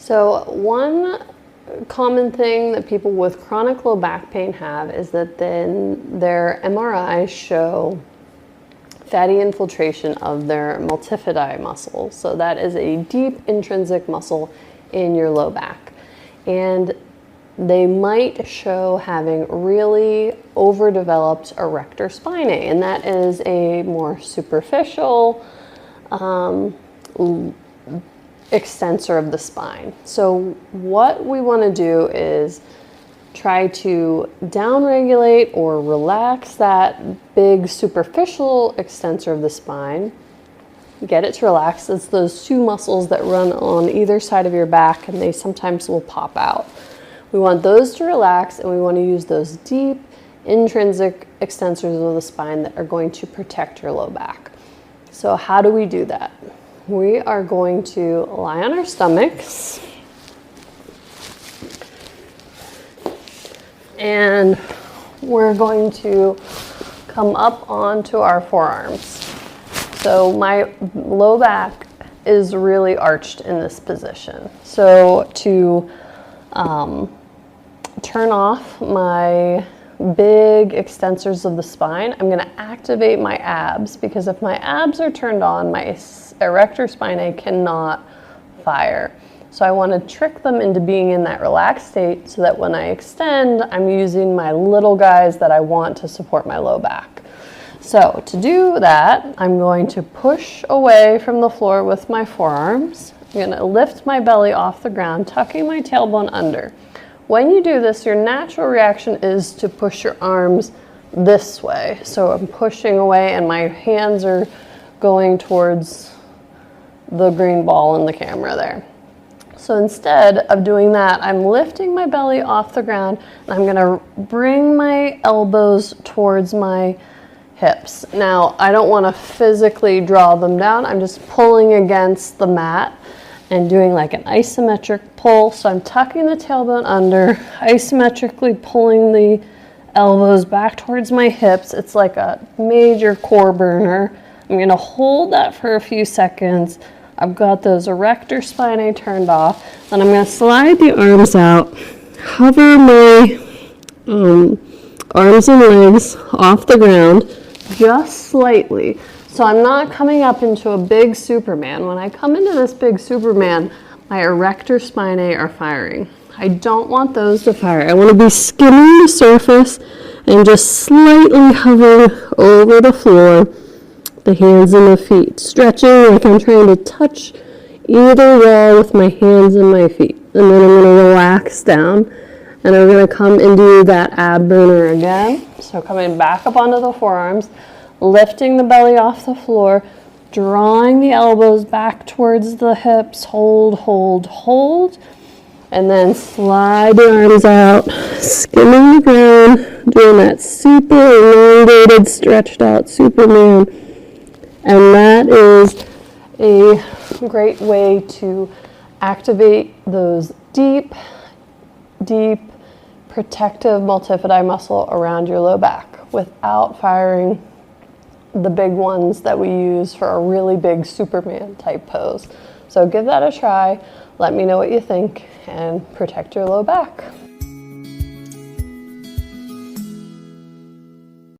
So one common thing that people with chronic low back pain have is that then their MRIs show fatty infiltration of their multifidi muscle. So that is a deep intrinsic muscle in your low back. And they might show having really overdeveloped erector spinae, and that is a more superficial extensor of the spine. So what we want to do is try to downregulate or relax that big superficial extensor of the spine. Get it to relax. It's those two muscles that run on either side of your back, and they sometimes will pop out. We want those to relax, and we want to use those deep intrinsic extensors of the spine that are going to protect your low back. So how do we do that? We are going to lie on our stomachs, and we're going to come up onto our forearms. So my low back is really arched in this position. So to turn off my big extensors of the spine, I'm going to activate my abs, because if my abs are turned on, my erector spinae cannot fire. So I want to trick them into being in that relaxed state so that when I extend, I'm using my little guys that I want to support my low back. So to do that, I'm going to push away from the floor with my forearms. I'm going to lift my belly off the ground, tucking my tailbone under. When you do this, your natural reaction is to push your arms this way. So I'm pushing away and my hands are going towards the green ball in the camera there. So instead of doing that, I'm lifting my belly off the ground, and I'm gonna bring my elbows towards my hips. Now, I don't wanna physically draw them down. I'm just pulling against the mat and doing like an isometric pull. So I'm tucking the tailbone under, isometrically pulling the elbows back towards my hips. It's like a major core burner. I'm gonna hold that for a few seconds. I've got those erector spinae turned off, and I'm gonna slide the arms out, hover my arms and legs off the ground just slightly. So I'm not coming up into a big Superman. When I come into this big Superman, my erector spinae are firing. I don't want those to fire. I want to be skimming the surface and just slightly hovering over the floor, the hands and the feet, stretching like I'm trying to touch either wall with my hands and my feet. And then I'm going to relax down, and I'm going to come into that ab burner again. So coming back up onto the forearms, lifting the belly off the floor, drawing the elbows back towards the hips, hold, hold, hold, and then slide the arms out, skimming the ground, doing that super elongated, stretched out Superman. And that is a great way to activate those deep, deep protective multifidi muscle around your low back without firing the big ones that we use for a really big Superman type pose. So give that a try. Let me know what you think, and protect your low back.